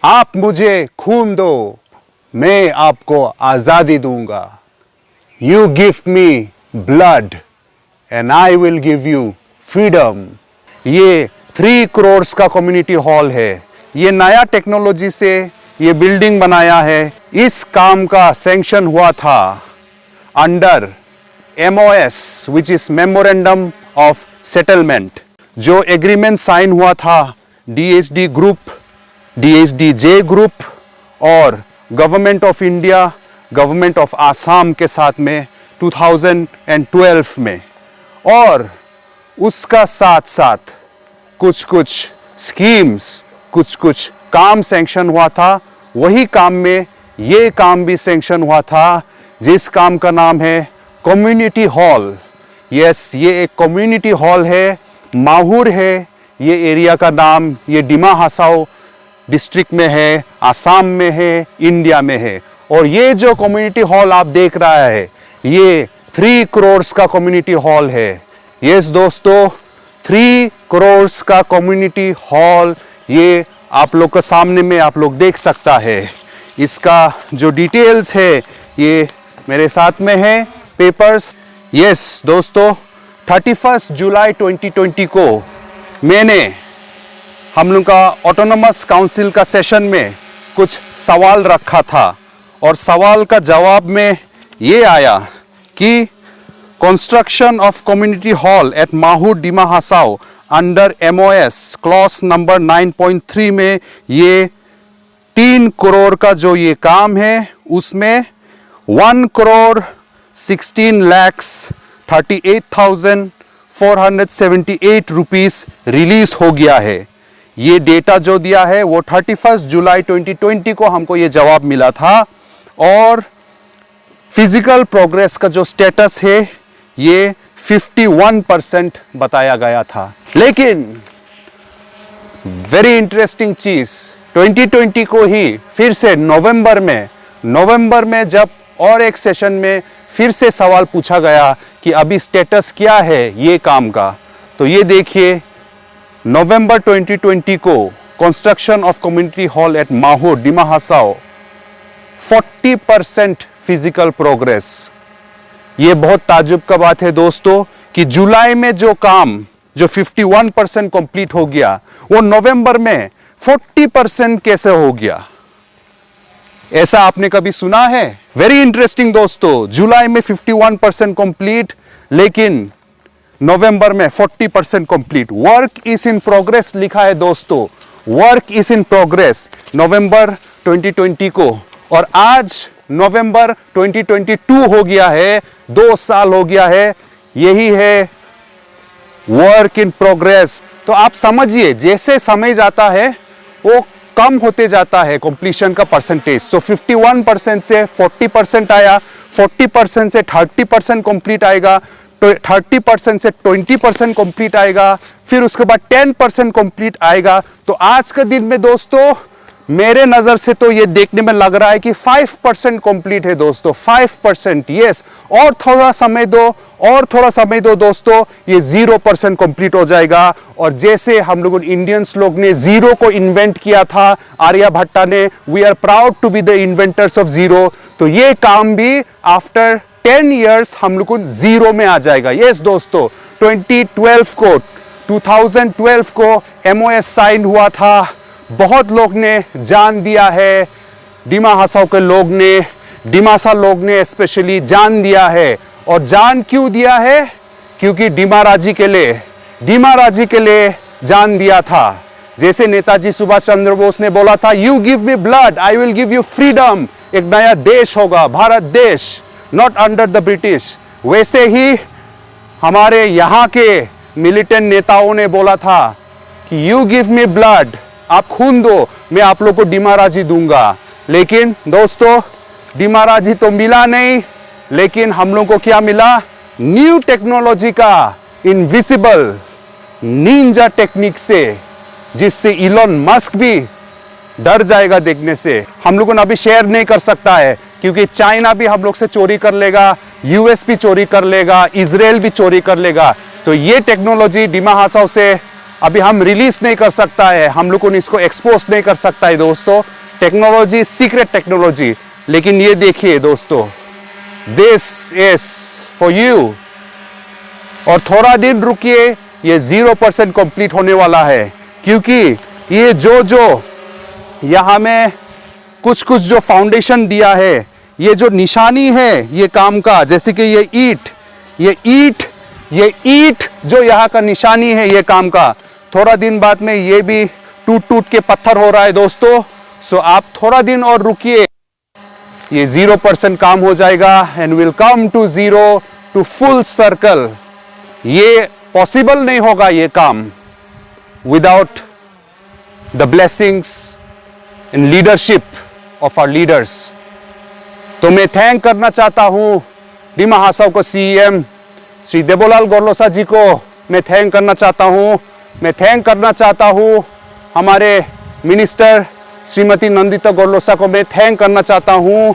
आप मुझे खून दो, मैं आपको आजादी दूंगा। You give me blood and I will give you freedom. ये 3 करोड़ का कम्युनिटी हॉल है। ये नया टेक्नोलॉजी से ये बिल्डिंग बनाया है। इस काम का सैंक्शन हुआ था under MOS which is memorandum of settlement. जो एग्रीमेंट साइन हुआ था DHD ग्रुप, DHDJ ग्रुप और government of India, government of Assam के साथ में 2012 में। और उसका साथ साथ कुछ स्कीम्स, कुछ काम सैंक्शन हुआ था। वही काम में ये काम भी सैंक्शन हुआ था जिस काम का नाम है कम्युनिटी हॉल। यस, ये एक कम्युनिटी हॉल है, माहुर है ये एरिया का नाम। ये डिमा हासाओ डिस्ट्रिक्ट में है, आसाम में है, इंडिया में है। और ये जो कम्युनिटी हॉल आप देख रहा है ये 3 करोड़ का कम्युनिटी हॉल है। यस दोस्तों, 3 करोड़ का कम्युनिटी हॉल ये आप लोग के सामने में आप लोग देख सकता है। इसका जो डिटेल्स है ये मेरे साथ में है, पेपर्स। यस दोस्तों, 31 जुलाई 2020 को मैंने हम लोग का ऑटोनोमस काउंसिल का सेशन में कुछ सवाल रखा था और सवाल का जवाब में ये आया कि construction of community hall at Mahur Dima Hasao under MOS clause number 9.3 में ये 3 करोड़ का जो ये काम है उसमें 1,16,38,478 रुपीस रिलीज हो गया है। ये डेटा जो दिया है वो 31 जुलाई 2020 को हमको ये जवाब मिला था। और फिजिकल प्रोग्रेस का जो स्टेटस है ये 51% बताया गया था। लेकिन वेरी इंटरेस्टिंग चीज, 2020 को ही फिर से नवंबर में जब और एक सेशन में फिर से सवाल पूछा गया कि अभी स्टेटस क्या है ये काम का, तो ये देखिए नवंबर 2020 को construction of community hall at Mahur Dima Hasao 40% physical progress. ये बहुत ताज्जुब का बात है दोस्तों कि जुलाई में जो काम जो 51% कंप्लीट हो गया वो नवंबर में 40% कैसे हो गया? ऐसा आपने कभी सुना है? वेरी इंटरेस्टिंग दोस्तों, जुलाई में 51% कंप्लीट लेकिन नवंबर में 40% complete. Work is in progress लिखा है दोस्तों, वर्क इज इन प्रोग्रेस नवंबर 2020 को। और आज नवंबर 2022 हो गया है, 2 साल हो गया है। यही है वर्क इन प्रोग्रेस। तो आप समझिए जैसे समय जाता है वो कम होते जाता है कंप्लीशन का परसेंटेज। सो 51% से 40% आया, 40% से 30% कंप्लीट आएगा, 30% से 20% कंप्लीट आएगा, फिर उसके बाद 10% कंप्लीट आएगा। तो आज के दिन में दोस्तों मेरे नजर से तो ये देखने में लग रहा है कि 5% कंप्लीट है दोस्तों, 5%। यस, और थोड़ा समय दो दोस्तों, ये 0% कंप्लीट हो जाएगा। और जैसे हम लोग इंडियंस लोग ने जीरो को इन्वेंट किया था, आर्यभट्टा ने, we are proud to be the inventors of zero. तो ये काम भी आफ्टर 10 इयर्स हम लोग को जीरो में आ जाएगा। यस दोस्तों, 2012 को MOS साइन हुआ था। बहुत लोग ने जान दिया है, डिमा हासाओ के लोग ने, डिमासा लोग ने स्पेशली जान दिया है। और जान क्यों दिया है? क्योंकि डिमा राजी के लिए जान दिया था। जैसे नेताजी सुभाष चंद्र बोस ने बोला था, you give me blood I will give you freedom. एक नया देश होगा, भारत देश, नॉट अंडर द ब्रिटिश। वैसे ही हमारे यहाँ के मिलिटेंट नेताओं ने बोला था कि यू गिव मी ब्लड, आप खून दो, मैं आप लोग को डिमा राजी दूंगा। लेकिन दोस्तों डिमा राजी तो मिला नहीं, लेकिन हम लोग को क्या मिला? न्यू टेक्नोलॉजी का इनविजिबल निंजा टेक्निक से, जिससे इलॉन मस्क भी डर जाएगा देखने से। हम लोगों ने अभी शेयर नहीं कर सकता है क्योंकि चाइना भी हम लोग से चोरी कर लेगा, US भी चोरी कर लेगा, इजराइल भी चोरी कर लेगा। तो ये टेक्नोलॉजी डिमा हासाओ से अभी हम रिलीज नहीं कर सकता है, हम लोग इसको एक्सपोज नहीं कर सकता है दोस्तों। टेक्नोलॉजी सीक्रेट टेक्नोलॉजी, लेकिन ये देखिए दोस्तों, दिस इज फॉर यू। और थोड़ा दिन रुकिए, ये 0% कंप्लीट होने वाला है, क्योंकि ये जो यहाँ में कुछ जो फाउंडेशन दिया है, ये जो निशानी है ये काम का, जैसे कि ये ईंट जो यहाँ का निशानी है ये काम का, थोड़ा दिन बाद में ये भी टूट के पत्थर हो रहा है दोस्तों। सो आप थोड़ा दिन और रुकिए, ये 0% काम हो जाएगा and will come to 0 to full circle. ये पॉसिबल नहीं होगा ये काम without the blessings in leadership of our leaders. तो मैं थैंक करना चाहता हूं डिमा हासाव को सीएम श्री देबोलाल गोरलोसा जी को मैं थैंक करना चाहता हूं। मैं थैंक करना चाहता हूं हमारे मिनिस्टर श्रीमती नंदिता गोरलोसा को मैं थैंक करना चाहता हूं।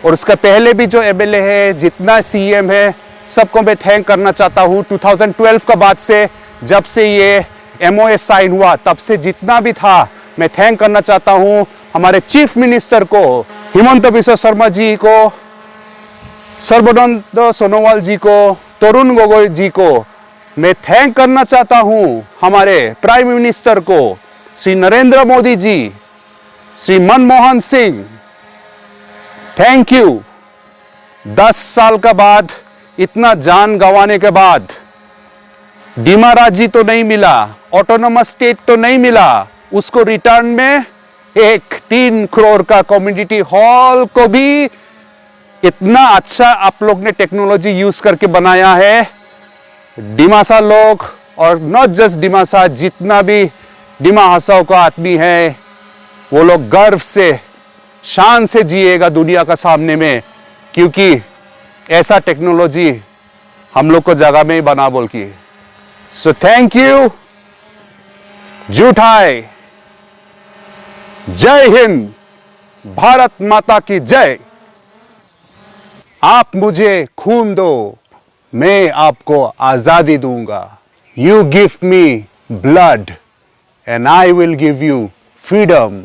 और उसका पहले भी जो एमएलए है, जितना सीएम है, सबको मैं थैंक करना चाहता हूं। 2012 का बाद से जब से ये एमओएस साइन हुआ, तब से जितना भी था मैं थैंक करना चाहता हूं। हमारे चीफ मिनिस्टर को, हिमंत बिस्वा शर्मा जी को, सर्बानंद सोनोवाल जी को, तरुण गोगोई जी को मैं थैंक करना चाहता हूं। हमारे प्राइम मिनिस्टर को, श्री नरेंद्र मोदी जी, श्री मनमोहन सिंह, थैंक यू। 10 साल का बाद, इतना जान गंवाने के बाद, डिमा राज्य तो नहीं मिला, ऑटोनोमस स्टेट तो नहीं मिला, उसको रिटर्न में एक 3 करोड़ का कम्युनिटी हॉल को भी इतना अच्छा आप लोग ने टेक्नोलॉजी यूज करके बनाया है। डिमासा लोग, और नॉट जस्ट डिमासा, जितना भी डिमा हासाव का आदमी है, वो लोग गर्व से, शान से जिएगा दुनिया का सामने में, क्योंकि ऐसा टेक्नोलॉजी हम लोग को जगह में ही बना बोल की। So thank you. जूठाई, जय हिंद, भारत माता की जय। आप मुझे खून दो, मैं आपको आजादी दूंगा। You give me blood and I will give you freedom.